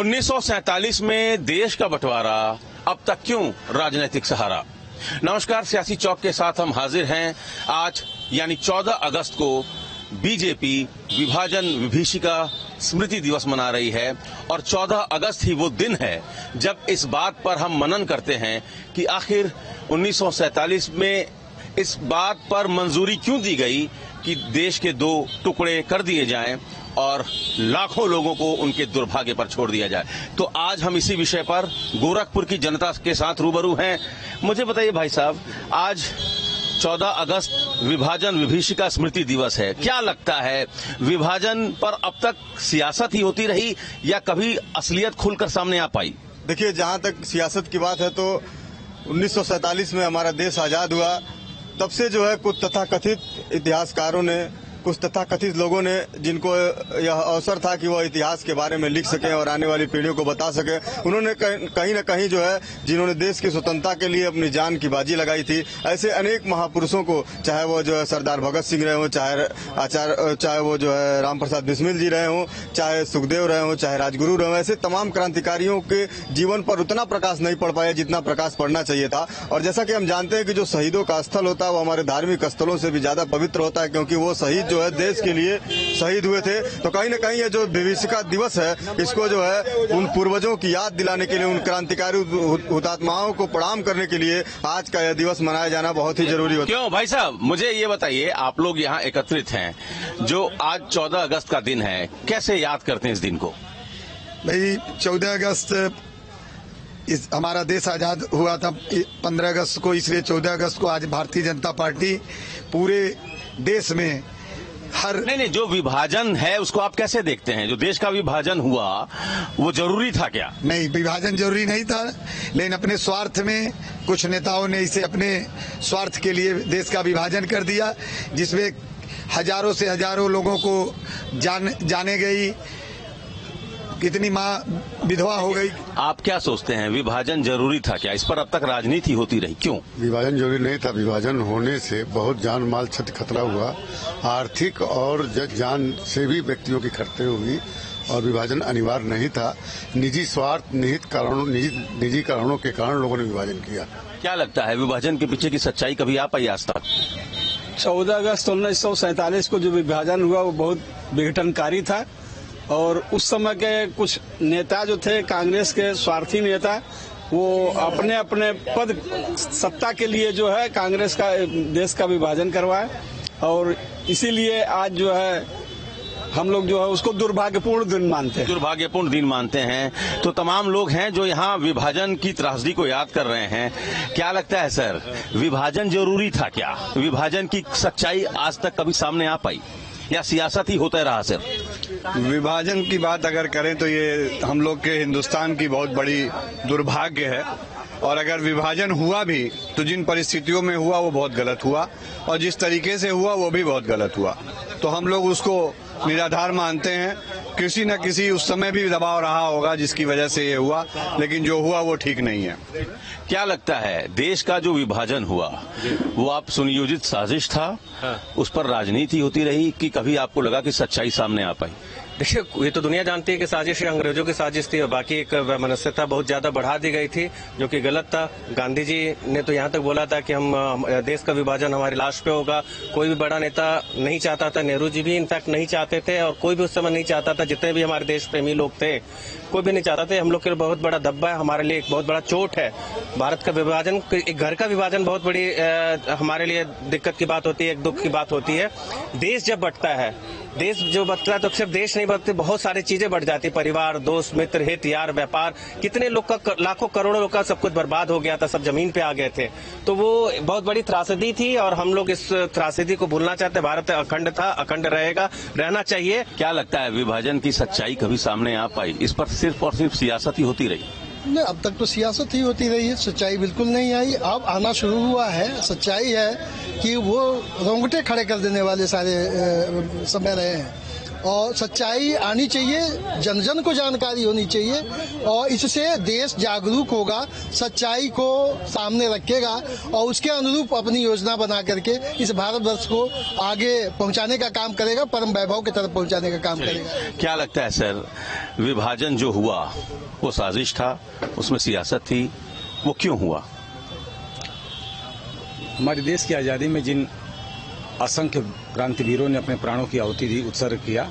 1947 में देश का बंटवारा, अब तक क्यों राजनीतिक सहारा। नमस्कार, सियासी चौक के साथ हम हाजिर हैं। आज यानी 14 अगस्त को बीजेपी विभाजन विभीषिका स्मृति दिवस मना रही है और 14 अगस्त ही वो दिन है जब इस बात पर हम मनन करते हैं कि आखिर 1947 में इस बात पर मंजूरी क्यों दी गई कि देश के दो टुकड़े कर दिए जाएं और लाखों लोगों को उनके दुर्भाग्य पर छोड़ दिया जाए। तो आज हम इसी विषय पर गोरखपुर की जनता के साथ रूबरू हैं। मुझे बताइए भाई साहब, आज 14 अगस्त विभाजन विभीषिका स्मृति दिवस है। क्या लगता है, विभाजन पर अब तक सियासत ही होती रही या कभी असलियत खुलकर सामने आ पाई? देखिए, जहां तक सियासत की बात है तो 1947 में हमारा देश आजाद हुआ, तब से जो है कुछ तथाकथित इतिहासकारों ने, कुछ तथाकथित लोगों ने, जिनको यह अवसर था कि वह इतिहास के बारे में लिख सकें और आने वाली पीढ़ियों को बता सकें, उन्होंने कहीं न कहीं जो है, जिन्होंने देश की स्वतंत्रता के लिए अपनी जान की बाजी लगाई थी, ऐसे अनेक महापुरुषों को, चाहे वो जो है सरदार भगत सिंह रहे हों, चाहे वो जो है राम प्रसाद बिस्मिल जी रहे हों, चाहे सुखदेव रहे हों, चाहे राजगुरु रहे हों, ऐसे तमाम क्रांतिकारियों के जीवन पर उतना प्रकाश नहीं पड़ पाया जितना प्रकाश पड़ना चाहिए था। और जैसा कि हम जानते हैं कि जो शहीदों का स्थल होता है वो हमारे धार्मिक स्थलों से भी ज्यादा पवित्र होता है, क्योंकि वो शहीद जो है देश के लिए शहीद हुए थे। तो कहीं न कहीं ये जो विभीषिका दिवस है, इसको जो है उन पूर्वजों की याद दिलाने के लिए, उन क्रांतिकारी हुतात्माओं को प्रणाम करने के लिए आज का यह दिवस मनाया जाना बहुत ही जरूरी होता है। क्यों भाई साहब, मुझे ये बताइए, आप लोग यहाँ एकत्रित हैं, जो आज 14 अगस्त का दिन है, कैसे याद करते हैं इस दिन को? भाई, 14 अगस्त हमारा देश आजाद हुआ था 15 अगस्त को, इसलिए 14 अगस्त को आज भारतीय जनता पार्टी पूरे देश में नहीं, जो विभाजन है उसको आप कैसे देखते हैं? जो देश का विभाजन हुआ वो जरूरी था क्या? नहीं, विभाजन जरूरी नहीं था, लेकिन अपने स्वार्थ में कुछ नेताओं ने इसे अपने स्वार्थ के लिए देश का विभाजन कर दिया, जिसमें हजारों से हजारों लोगों को जाने गई, कितनी माँ विधवा हो गई। आप क्या सोचते हैं, विभाजन जरूरी था क्या? इस पर अब तक राजनीति होती रही, क्यों? विभाजन जरूरी नहीं था। विभाजन होने से बहुत जान माल क्षति खतरा हुआ, आर्थिक और जान से भी व्यक्तियों की खर्चे हुई और विभाजन अनिवार्य नहीं था। निजी स्वार्थ, निहित कारणों, निजी कारणों के कारण लोगों ने विभाजन किया। क्या लगता है, विभाजन के पीछे की सच्चाई कभी आ पाई आज तक? 14 अगस्त 1947 को जो विभाजन हुआ वो बहुत विघटनकारी था और उस समय के कुछ नेता जो थे, कांग्रेस के स्वार्थी नेता, वो अपने अपने पद सत्ता के लिए जो है कांग्रेस का देश का विभाजन करवाए और इसीलिए आज जो है हम लोग जो है उसको दुर्भाग्यपूर्ण दिन मानते हैं। तो तमाम लोग हैं जो यहाँ विभाजन की त्रासदी को याद कर रहे हैं। क्या लगता है सर, विभाजन जरूरी था क्या? विभाजन की सच्चाई आज तक कभी सामने आ पाई या सियासत ही होता रहा सिर्फ? विभाजन की बात अगर करें तो ये हम लोग के हिंदुस्तान की बहुत बड़ी दुर्भाग्य है और अगर विभाजन हुआ भी तो जिन परिस्थितियों में हुआ वो बहुत गलत हुआ और जिस तरीके से हुआ वो भी बहुत गलत हुआ। तो हम लोग उसको निराधार मानते हैं। किसी न किसी उस समय भी दबाव रहा होगा जिसकी वजह से ये हुआ, लेकिन जो हुआ वो ठीक नहीं है। क्या लगता है, देश का जो विभाजन हुआ वो आप सुनियोजित साजिश था? उस पर राजनीति होती रही कि कभी आपको लगा कि सच्चाई सामने आ पाई? देखिए, ये तो दुनिया जानती है कि साजिश अंग्रेजों की साजिश थी और बाकी एक वैमनस्यता बहुत ज्यादा बढ़ा दी गई थी जो कि गलत था। गांधी जी ने तो यहाँ तक बोला था कि हम देश का विभाजन हमारी लाश पे होगा। कोई भी बड़ा नेता नहीं चाहता था, नेहरू जी भी इनफैक्ट नहीं चाहते थे और कोई भी उस समय नहीं चाहता था। जितने भी हमारे देश प्रेमी लोग थे कोई भी नहीं चाहता थे। हम लोग के लिए बहुत बड़ा दब्बा है, हमारे लिए एक बहुत बड़ा चोट है। भारत का विभाजन, एक घर का विभाजन बहुत बड़ी हमारे लिए दिक्कत की बात होती है, एक दुख की बात होती है। देश जब बंटता है, देश जो बंटता है तो सिर्फ देश नहीं बंटते, बहुत सारी चीजें बढ़ जाती, परिवार, दोस्त, मित्र, हित, यार, व्यापार। कितने लोग का, लाखों करोड़ों लोग का सब कुछ बर्बाद हो गया था, सब जमीन पे आ गए थे। तो वो बहुत बड़ी त्रासदी थी और हम लोग इस त्रासदी को भूलना चाहते हैं। भारत अखंड था, अखंड रहेगा, रहना चाहिए। क्या लगता है, विभाजन की सच्चाई कभी सामने आ पाई? इस पर सिर्फ और सिर्फ सियासत ही होती रही? नहीं, अब तक तो सियासत ही होती रही है, सच्चाई बिल्कुल नहीं आई। अब आना शुरू हुआ है। सच्चाई है कि वो रोंगटे खड़े कर देने वाले सारे समय रहे हैं। और सच्चाई आनी चाहिए, जन जन को जानकारी होनी चाहिए और इससे देश जागरूक होगा, सच्चाई को सामने रखेगा और उसके अनुरूप अपनी योजना बना करके इस भारतवर्ष को आगे पहुंचाने का काम करेगा, परम वैभव की तरफ पहुंचाने का काम करेगा। क्या लगता है सर, विभाजन जो हुआ वो साजिश था, उसमें सियासत थी, वो क्यों हुआ? हमारे देश की आज़ादी में जिन असंख्य क्रांतिवीरों ने अपने प्राणों की आहुति दी, उत्सर्ग किया,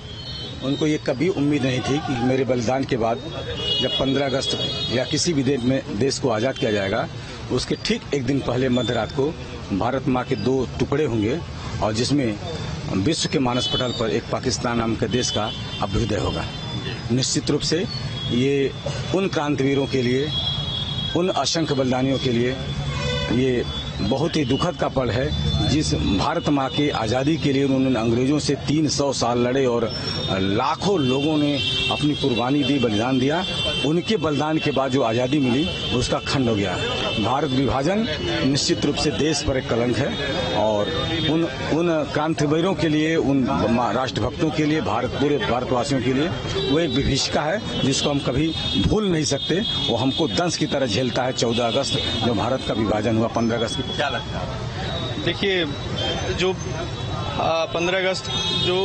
उनको ये कभी उम्मीद नहीं थी कि मेरे बलिदान के बाद जब 15 अगस्त या किसी भी देश को आज़ाद किया जाएगा, उसके ठीक एक दिन पहले मध्य रात को भारत माँ के 2 टुकड़े होंगे और जिसमें विश्व के मानस पटल पर एक पाकिस्तान नाम के देश का अभ्युदय होगा। निश्चित रूप से ये उन क्रांतिवीरों के लिए, उन असंख्य बलिदानियों के लिए ये बहुत ही दुखद का पल है, जिस भारत माँ की आज़ादी के लिए उन्होंने अंग्रेजों से 300 साल लड़े और लाखों लोगों ने अपनी कुर्बानी दी, बलिदान दिया। उनके बलिदान के बाद जो आज़ादी मिली उसका खंड हो गया। भारत विभाजन निश्चित रूप से देश पर एक कलंक है और उन क्रांतिवीरों के लिए, उन राष्ट्रभक्तों के लिए, पूरे भारतवासियों के लिए वो एक विभीषिका है जिसको हम कभी भूल नहीं सकते। वो हमको दंश की तरह झेलता है 14 अगस्त जो भारत का विभाजन हुआ 15 अगस्त की। क्या लगता है? देखिए, जो 15 अगस्त जो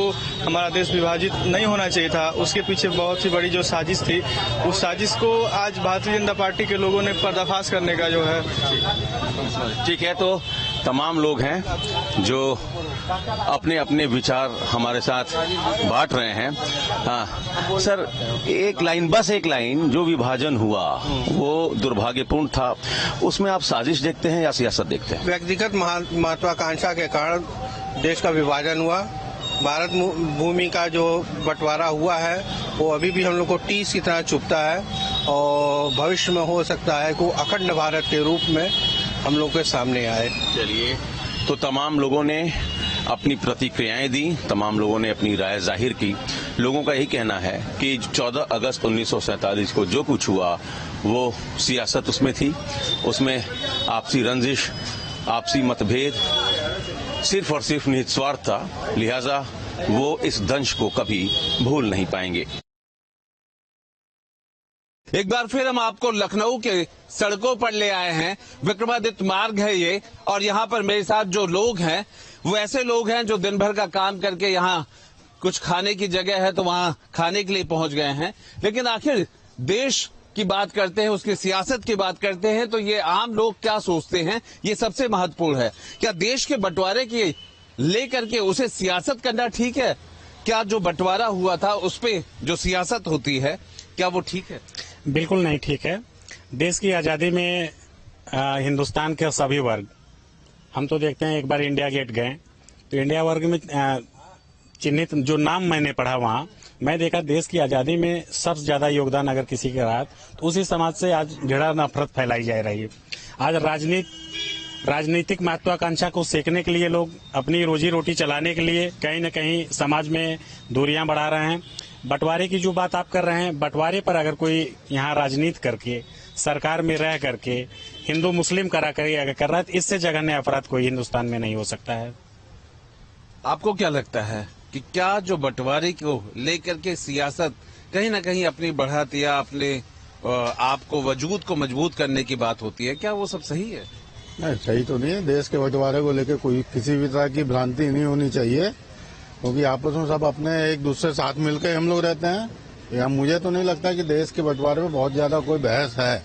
हमारा देश विभाजित नहीं होना चाहिए था, उसके पीछे बहुत ही बड़ी जो साजिश थी, उस साजिश को आज भारतीय जनता पार्टी के लोगों ने पर्दाफाश करने का जो है। ठीक है, तो तमाम लोग हैं जो अपने अपने विचार हमारे साथ बांट रहे हैं। हाँ सर, एक लाइन, जो विभाजन हुआ वो दुर्भाग्यपूर्ण था, उसमें आप साजिश देखते हैं या सियासत देखते हैं? व्यक्तिगत महत्वाकांक्षा के कारण देश का विभाजन हुआ। भारत भूमि का जो बंटवारा हुआ है वो अभी भी हम लोग को टीस की तरह चुभता है और भविष्य में हो सकता है कि अखंड भारत के रूप में हम लोग के सामने आए। चलिए, तो तमाम लोगों ने अपनी प्रतिक्रियाएं दी, तमाम लोगों ने अपनी राय जाहिर की। लोगों का यही कहना है कि 14 अगस्त 1947 को जो कुछ हुआ वो सियासत उसमें थी, उसमें आपसी रंजिश, आपसी मतभेद सिर्फ और सिर्फ निस्वार्थ था, लिहाजा वो इस दंश को कभी भूल नहीं पाएंगे। एक बार फिर हम आपको लखनऊ के सड़कों पर ले आए हैं। विक्रमादित्य मार्ग है ये, और यहाँ पर मेरे साथ जो लोग हैं वो ऐसे लोग हैं जो दिन भर का काम करके यहाँ कुछ खाने की जगह है तो वहाँ खाने के लिए पहुंच गए हैं। लेकिन आखिर देश की बात करते हैं, उसकी सियासत की बात करते हैं, तो ये आम लोग क्या सोचते हैं, ये सबसे महत्वपूर्ण है। क्या देश के बंटवारे की लेकर के उसे सियासत करना ठीक है? क्या जो बंटवारा हुआ था उस पे जो सियासत होती है, क्या वो ठीक है? बिल्कुल नहीं ठीक है। देश की आजादी में हिंदुस्तान के सभी वर्ग, हम तो देखते हैं, एक बार इंडिया गेट गए तो इंडिया वर्ग में चिन्हित जो नाम मैंने पढ़ा वहाँ, मैं देखा देश की आजादी में सबसे ज्यादा योगदान अगर किसी का रहा तो उसी समाज से आज घृणा नफरत फैलाई जा रही है। आज राजनीतिक महत्वाकांक्षा को सेकने के लिए लोग अपनी रोजी रोटी चलाने के लिए कहीं न कहीं समाज में दूरियां बढ़ा रहे हैं। बंटवारे की जो बात आप कर रहे हैं, बंटवारे पर अगर कोई यहाँ राजनीति करके, सरकार में रह करके हिंदू मुस्लिम करा कर अगर कर रहा है तो इससे जघन्य अपराध कोई हिंदुस्तान में नहीं हो सकता है। आपको क्या लगता है कि क्या जो बंटवारे को लेकर के सियासत कहीं ना कहीं अपनी बढ़त या अपने आपको वजूद को मजबूत करने की बात होती है, क्या वो सब सही है? नहीं, सही तो नहीं है। देश के बंटवारे को लेकर कोई किसी भी तरह की भ्रांति नहीं होनी चाहिए, क्योंकि आपस में सब अपने एक दूसरे साथ मिलकर हम लोग रहते हैं। या मुझे तो नहीं लगता कि देश के बंटवारे में बहुत ज्यादा कोई बहस है।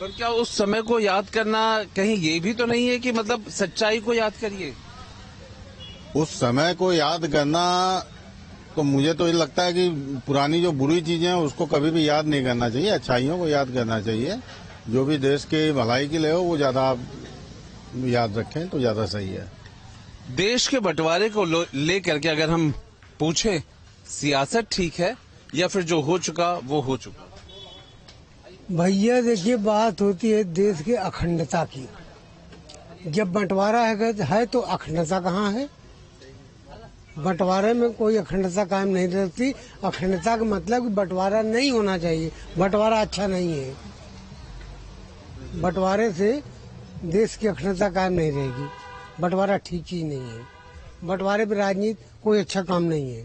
पर क्या उस समय को याद करना कहीं ये भी तो नहीं है कि मतलब सच्चाई को याद करिए? उस समय को याद करना तो मुझे तो ये लगता है कि पुरानी जो बुरी चीजें हैं उसको कभी भी याद नहीं करना चाहिए, अच्छाइयों को याद करना चाहिए। जो भी देश की भलाई के लिए हो वो ज्यादा याद रखें तो ज्यादा सही है। देश के बंटवारे को लेकर के अगर हम पूछें, सियासत ठीक है या फिर जो हो चुका वो हो चुका? भैया देखिए, बात होती है देश की अखंडता की। जब बंटवारा है तो अखंडता कहाँ है? बंटवारे में कोई अखंडता कायम नहीं रहती। अखंडता का मतलब बंटवारा नहीं होना चाहिए। बंटवारा अच्छा नहीं है। बंटवारे से देश की अखंडता कायम नहीं रहेगी। बंटवारा ठीक चीज नहीं है। बंटवारे पर राजनीति कोई अच्छा काम नहीं है।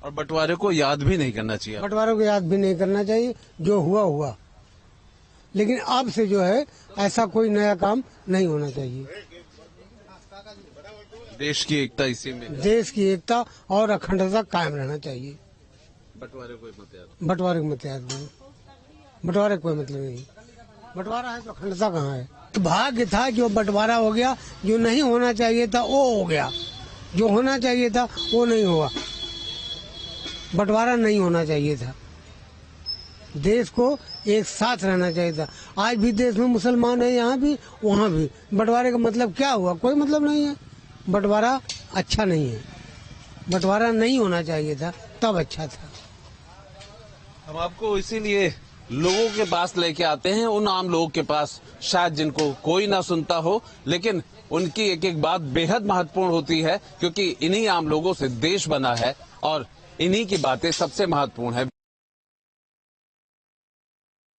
और बंटवारे को याद भी नहीं करना चाहिए। बंटवारे को याद भी नहीं करना चाहिए, जो हुआ हुआ। लेकिन अब से जो है ऐसा कोई नया काम नहीं होना चाहिए। देश की एकता इसी में, देश की एकता और अखंडता कायम रहना चाहिए। बंटवारे को मत याद, बंटवारे को मत याद नहीं, बंटवारे कोई मतलब नहीं। बंटवारा है तो अखंडता कहाँ है? तो भाग्य था जो बंटवारा हो गया, जो नहीं होना चाहिए था वो हो गया, जो होना चाहिए था वो नहीं हुआ। बंटवारा नहीं होना चाहिए था। देश को एक साथ रहना चाहिए था। आज भी देश में मुसलमान है, यहाँ भी वहाँ भी। बंटवारे का मतलब क्या हुआ? कोई मतलब नहीं है। बंटवारा अच्छा नहीं है, बंटवारा नहीं होना चाहिए था, तब अच्छा था। हम आपको इसीलिए लोगों के पास लेके आते हैं, उन आम लोगों के पास, शायद जिनको कोई ना सुनता हो, लेकिन उनकी एक एक बात बेहद महत्वपूर्ण होती है, क्योंकि इन्हीं आम लोगों से देश बना है और इन्हीं की बातें सबसे महत्वपूर्ण है।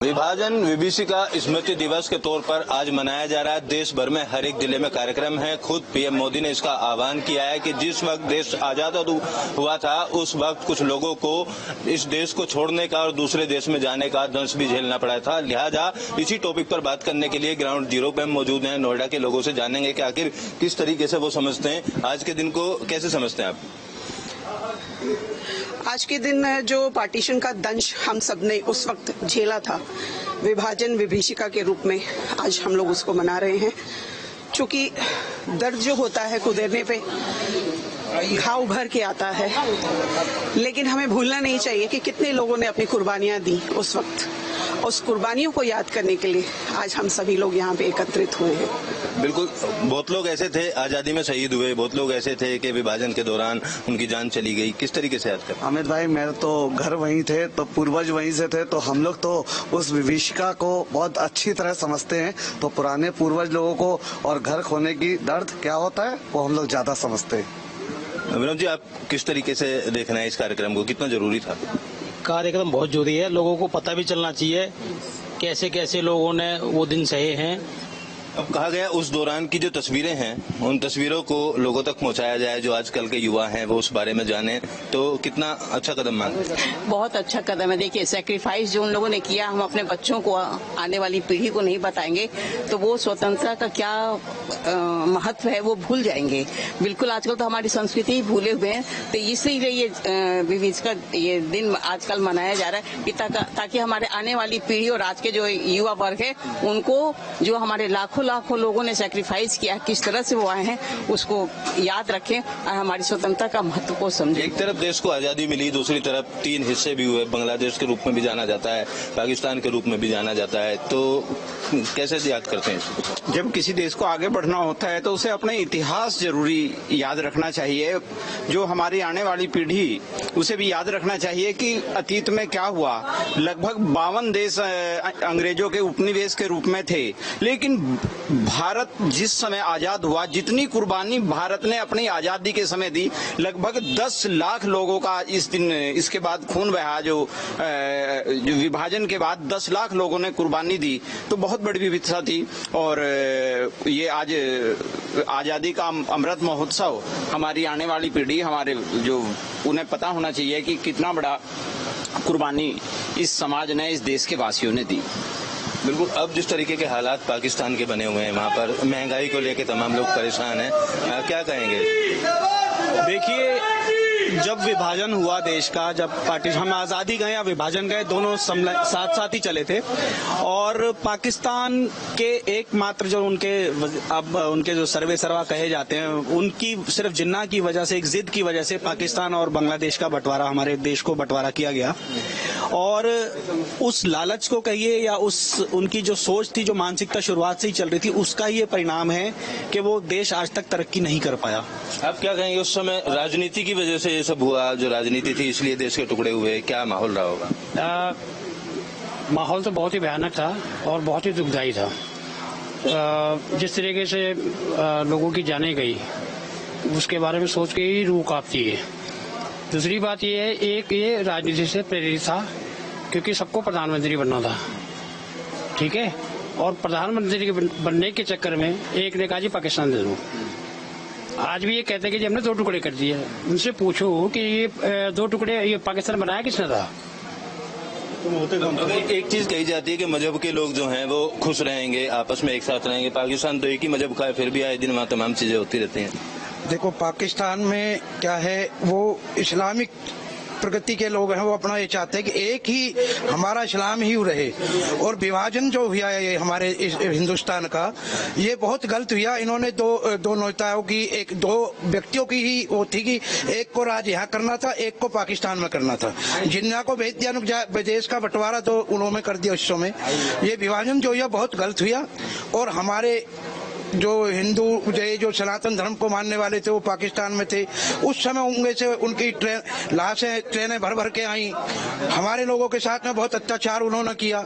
विभाजन विभीषिका स्मृति दिवस के तौर पर आज मनाया जा रहा है। देश भर में हर एक जिले में कार्यक्रम है। खुद पीएम मोदी ने इसका आह्वान किया है कि जिस वक्त देश आजाद हुआ था उस वक्त कुछ लोगों को इस देश को छोड़ने का और दूसरे देश में जाने का दंश भी झेलना पड़ा था। लिहाजा इसी टॉपिक पर बात करने के लिए ग्राउंड जीरो पे हम मौजूद हैं। नोएडा के लोगों से जानेंगे कि आखिर किस तरीके से वो समझते हैं, आज के दिन को कैसे समझते हैं आप? आज के दिन जो पार्टीशन का दंश हम सब ने उस वक्त झेला था, विभाजन विभीषिका के रूप में आज हम लोग उसको मना रहे हैं। क्योंकि दर्द जो होता है कुदेरने पे घाव भर के आता है, लेकिन हमें भूलना नहीं चाहिए कि कितने लोगों ने अपनी कुर्बानियां दी उस वक्त। उस कुर्बानियों को याद करने के लिए आज हम सभी लोग यहाँ पे एकत्रित हुए हैं। बिल्कुल, बहुत लोग ऐसे थे आजादी में शहीद हुए, बहुत लोग ऐसे थे कि विभाजन के दौरान उनकी जान चली गई। किस तरीके से याद कर? अमित भाई, मेरे तो घर वहीं थे, तो पूर्वज वहीं से थे, तो हम लोग तो उस विभीषिका को बहुत अच्छी तरह समझते हैं। तो पुराने पूर्वज लोगों को और घर खोने की दर्द क्या होता है वो हम लोग ज्यादा समझते हैं। विनोद जी, आप किस तरीके से देखना है इस कार्यक्रम को, कितना जरूरी था? कार्यक्रम बहुत जरूरी है, लोगों को पता भी चलना चाहिए कैसे कैसे लोगों ने वो दिन सहे हैं। अब कहा गया उस दौरान की जो तस्वीरें हैं उन तस्वीरों को लोगों तक पहुंचाया जाए, जो आजकल के युवा हैं वो उस बारे में जाने, तो कितना अच्छा कदम मानते हैं? बहुत अच्छा कदम है। देखिए, सेक्रीफाइस जो उन लोगों ने किया, हम अपने बच्चों को, आने वाली पीढ़ी को नहीं बताएंगे तो वो स्वतंत्रता का क्या महत्व है वो भूल जाएंगे। बिल्कुल, आजकल तो हमारी संस्कृति ही भूले हुए हैं। तो इसलिए ये विभीषिका ये दिन आजकल मनाया जा रहा है ताकि हमारे आने वाली पीढ़ी और आज के जो युवा वर्ग है उनको, जो हमारे लाखों लोगों ने सेक्रीफाइस किया, किस तरह से वो आए हैं उसको याद रखें और हमारी स्वतंत्रता का महत्व को समझें। एक तरफ देश को आजादी मिली, दूसरी तरफ 3 हिस्से भी हुए, बांग्लादेश के रूप में भी जाना जाता है, पाकिस्तान के रूप में भी जाना जाता है, तो कैसे याद करते हैं? जब किसी देश को आगे बढ़ना होता है तो उसे अपने इतिहास जरूरी याद रखना चाहिए। जो हमारी आने वाली पीढ़ी उसे भी याद रखना चाहिए कि अतीत में क्या हुआ। लगभग 52 देश अंग्रेजों के उपनिवेश के रूप में थे, लेकिन भारत जिस समय आजाद हुआ, जितनी कुर्बानी भारत ने अपनी आजादी के समय दी, लगभग 10 लाख लोगों का इस दिन, इसके बाद खून बहा। जो विभाजन के बाद 10 लाख लोगों ने कुर्बानी दी, तो बहुत बड़ी विविधता थी। और ये आज आजादी का अमृत महोत्सव, हमारी आने वाली पीढ़ी, हमारे जो, उन्हें पता होना चाहिए कि कितना बड़ा कुर्बानी इस समाज ने, इस देश के वासियों ने दी। बिल्कुल, अब जिस तरीके के हालात पाकिस्तान के बने हुए हैं, वहाँ पर महंगाई को लेकर तमाम लोग परेशान हैं, क्या कहेंगे? देखिए, जब विभाजन हुआ देश का, जब पार्टीशन, हम आजादी गए या विभाजन गए, दोनों साथ साथ ही चले थे। और पाकिस्तान के एकमात्र जो उनके जो सर्वे सर्वा कहे जाते हैं, उनकी सिर्फ जिन्ना की वजह से, एक जिद की वजह से पाकिस्तान और बांग्लादेश का बंटवारा, हमारे देश को बंटवारा किया गया। और उस लालच को कहिए या उनकी जो सोच थी, जो मानसिकता शुरुआत से ही चल रही थी, उसका ये परिणाम है कि वो देश आज तक तरक्की नहीं कर पाया। आप क्या कहेंगे, उस समय राजनीति की वजह से ये सब हुआ, जो राजनीति थी इसलिए देश के टुकड़े हुए, क्या माहौल रहा होगा? माहौल तो बहुत ही भयानक था और बहुत ही दुखदायी था। जिस तरीके से लोगों की जाने गई, उसके बारे में सोच के ही रूह कांपती है। दूसरी बात ये है, एक ये राजनीति से प्रेरित था, क्योंकि सबको प्रधानमंत्री बनना था, ठीक है। और प्रधानमंत्री बनने के चक्कर में एक ने कहा जी पाकिस्तान दे दो, आज भी ये कहते हैं कि जी हमने 2 टुकड़े कर दिए। उनसे पूछो कि ये 2 टुकड़े ये पाकिस्तान बनाया किसने था? एक चीज कही जाती है कि मजहब के लोग जो हैं वो खुश रहेंगे, आपस में एक साथ रहेंगे। पाकिस्तान तो एक ही मजहब का है, फिर भी आए दिन वहाँ तमाम चीजें होती रहती हैं। देखो पाकिस्तान में क्या है, वो इस्लामिक प्रगति के लोग हैं, वो अपना ये चाहते हैं कि एक ही हमारा इस्लाम ही रहे। और विभाजन जो हुआ है ये हमारे हिंदुस्तान का, ये बहुत गलत हुआ। इन्होंने दो नेताओं की, 2 व्यक्तियों की ही वो थी कि एक को राज यहाँ करना था, एक को पाकिस्तान में करना था। जिन्ना को भेज दिया, देश का बंटवारा तो उन्होंने कर दिया उस समय। ये विभाजन जो हुआ बहुत गलत हुआ। और हमारे जो हिंदू जो सनातन धर्म को मानने वाले थे वो पाकिस्तान में थे। उस समय उनमें से उनकी ट्रेनें भर भर के आई। हमारे लोगों के साथ में बहुत अत्याचार उन्होंने किया।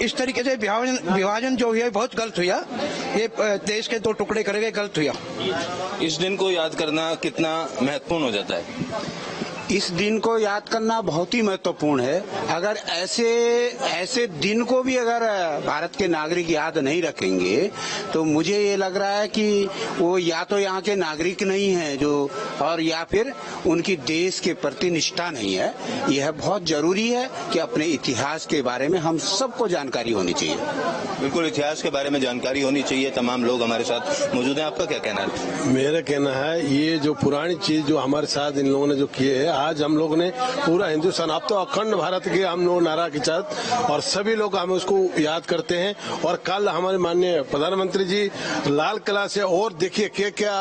इस तरीके से विभाजन जो हुआ बहुत गलत हुआ। ये देश के 2 टुकड़े कर गए, गलत हुआ। इस दिन को याद करना कितना महत्वपूर्ण हो जाता है? इस दिन को याद करना बहुत ही महत्वपूर्ण है। अगर ऐसे दिन को भी अगर भारत के नागरिक याद नहीं रखेंगे तो मुझे ये लग रहा है कि वो या तो यहाँ के नागरिक नहीं है जो, और या फिर उनकी देश के प्रति निष्ठा नहीं है। यह बहुत जरूरी है कि अपने इतिहास के बारे में हम सबको जानकारी होनी चाहिए। बिल्कुल, इतिहास के बारे में जानकारी होनी चाहिए। तमाम लोग हमारे साथ मौजूद हैं। आपका क्या कहना है? मेरा कहना है ये जो पुरानी चीज जो हमारे साथ इन लोगों ने जो किए है, आज हम लोग ने पूरा हिंदुस्तान, अब तो अखंड भारत के हम लोग नारा के साथ, और सभी लोग हम उसको याद करते हैं। और कल हमारे माननीय प्रधानमंत्री जी लाल किला से और देखिए क्या क्या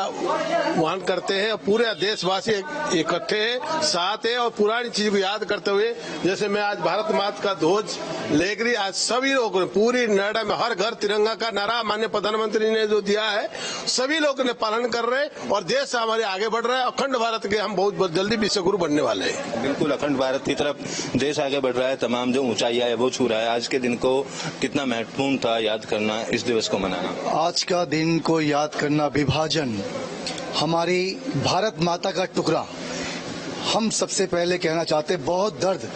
वहन करते हैं। पूरे देशवासी इकट्ठे साथ है और पुरानी चीज को याद करते हुए, जैसे मैं आज भारत माता का ध्वज लेकर आज सभी लोगों ने पूरी नोएडा में हर घर तिरंगा का नारा माननीय प्रधानमंत्री ने जो दिया है, सभी लोग ने पालन कर रहे हैं और देश हमारे आगे बढ़ रहा है। अखंड भारत के हम बहुत जल्दी विश्व गुरु बनने वाले हैं। बिल्कुल, अखंड भारत की तरफ देश आगे बढ़ रहा है। तमाम जो ऊंचाइयां है वो छू रहा है। आज के दिन को कितना महत्वपूर्ण था याद करना, इस दिवस को मनाना? आज का दिन को याद करना, विभाजन, हमारी भारत माता का टुकड़ा, हम सबसे पहले कहना चाहते बहुत दर्द,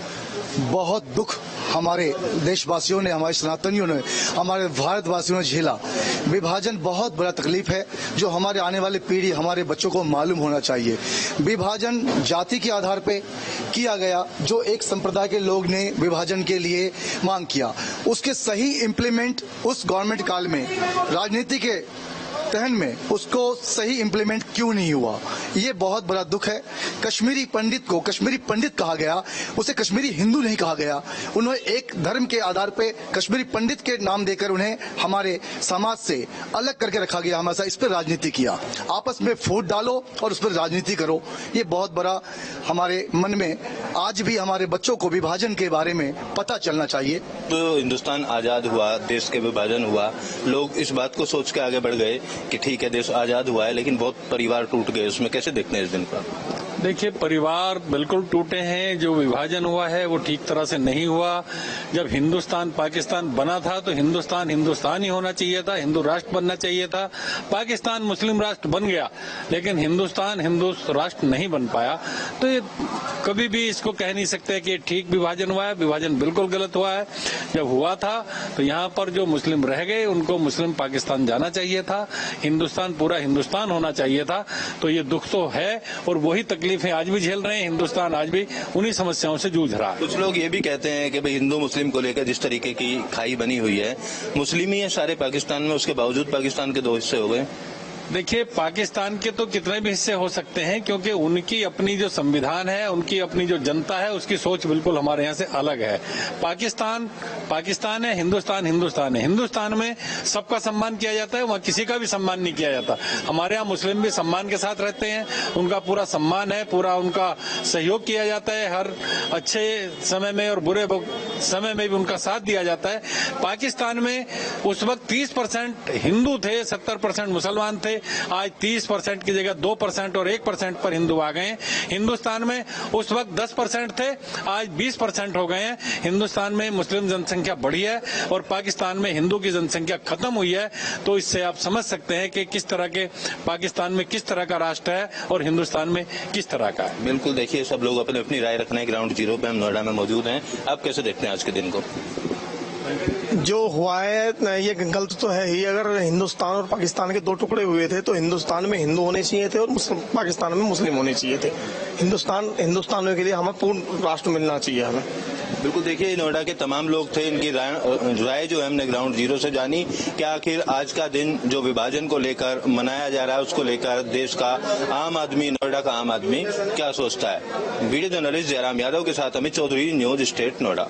बहुत दुख हमारे देशवासियों ने, हमारे सनातनियों ने, हमारे भारतवासियों ने झेला। विभाजन बहुत बड़ा तकलीफ है जो हमारे आने वाली पीढ़ी, हमारे बच्चों को मालूम होना चाहिए। विभाजन जाति के आधार पे किया गया, जो एक संप्रदाय के लोग ने विभाजन के लिए मांग किया, उसके सही इम्प्लीमेंट उस गवर्नमेंट काल में राजनीति के तहन में उसको सही इम्प्लीमेंट क्यों नहीं हुआ, ये बहुत बड़ा दुख है। कश्मीरी पंडित को कश्मीरी पंडित कहा गया, उसे कश्मीरी हिंदू नहीं कहा गया। उन्हें एक धर्म के आधार पे कश्मीरी पंडित के नाम देकर उन्हें हमारे समाज से अलग करके रखा गया। हमारे साथ इस पर राजनीति किया। आपस में फूट डालो और उस पर राजनीति करो, ये बहुत बड़ा हमारे मन में आज भी हमारे बच्चों को विभाजन के बारे में पता चलना चाहिए। तो हिंदुस्तान आजाद हुआ, देश के विभाजन हुआ, लोग इस बात को सोच के आगे बढ़ गए कि ठीक है देश आजाद हुआ है, लेकिन बहुत परिवार टूट गए। उसमें कैसे देखते हैं इस दिन का? देखिए, परिवार बिल्कुल टूटे हैं। जो विभाजन हुआ है वो ठीक तरह से नहीं हुआ। जब हिंदुस्तान पाकिस्तान बना था तो हिंदुस्तान हिंदुस्तान ही होना चाहिए था, हिंदू राष्ट्र बनना चाहिए था। पाकिस्तान मुस्लिम राष्ट्र बन गया, लेकिन हिंदुस्तान हिंदू राष्ट्र नहीं बन पाया। तो ये कभी भी इसको कह नहीं सकते कि ठीक विभाजन हुआ है। विभाजन बिल्कुल गलत हुआ है। जब हुआ था तो यहाँ पर जो मुस्लिम रह गए उनको मुस्लिम पाकिस्तान जाना चाहिए था, हिंदुस्तान पूरा हिंदुस्तान होना चाहिए था। तो ये दुख तो है और वही तकलीफें आज भी झेल रहे हैं। हिंदुस्तान आज भी उन्हीं समस्याओं से जूझ रहा है। कुछ लोग ये भी कहते हैं कि भाई हिंदू मुस्लिम को लेकर जिस तरीके की खाई बनी हुई है, मुस्लिम ही है सारे पाकिस्तान में, उसके बावजूद पाकिस्तान के 2 हिस्से हो गए। देखिए, पाकिस्तान के तो कितने भी हिस्से हो सकते हैं, क्योंकि उनकी अपनी जो संविधान है, उनकी अपनी जो जनता है, उसकी सोच बिल्कुल हमारे यहाँ से अलग है। पाकिस्तान पाकिस्तान है, हिंदुस्तान हिंदुस्तान है। हिंदुस्तान में सबका सम्मान किया जाता है, वहाँ किसी का भी सम्मान नहीं किया जाता। हमारे यहाँ मुस्लिम भी सम्मान के साथ रहते हैं, उनका पूरा सम्मान है, पूरा उनका सहयोग किया जाता है। हर अच्छे समय में और बुरे समय में भी उनका साथ दिया जाता है। पाकिस्तान में उस वक्त 30% हिंदू थे, 70% मुसलमान थे। आज 30% की जगह 2% और 1% पर हिंदू आ गए हैं। हिंदुस्तान में उस वक्त 10% थे, आज 20% हो गए हैं। हिंदुस्तान में मुस्लिम जनसंख्या बढ़ी है और पाकिस्तान में हिंदू की जनसंख्या खत्म हुई है। तो इससे आप समझ सकते हैं कि किस तरह के पाकिस्तान में किस तरह का राष्ट्र है और हिंदुस्तान में किस तरह का है। बिल्कुल, देखिए सब लोग अपनी अपनी राय रखने ग्राउंड जीरो पे हम नोएडा में मौजूद हैं। आप कैसे देखते हैं आज के दिन को? जो हुआ है ये गलत तो है ही। अगर हिंदुस्तान और पाकिस्तान के दो टुकड़े हुए थे तो हिंदुस्तान में हिंदू होने चाहिए थे और पाकिस्तान में मुस्लिम होने चाहिए थे। हिंदुस्तान के लिए हमें पूर्ण राष्ट्र मिलना चाहिए हमें। बिल्कुल, देखिए नोएडा के तमाम लोग थे, इनकी राय जो है हमने ग्राउंड जीरो से जानी कि आखिर आज का दिन जो विभाजन को लेकर मनाया जा रहा है उसको लेकर देश का आम आदमी, नोएडा का आम आदमी क्या सोचता है। वीडियो जर्नलिस्ट जयराम यादव के साथ अमित चौधरी, न्यूज स्टेट नोएडा।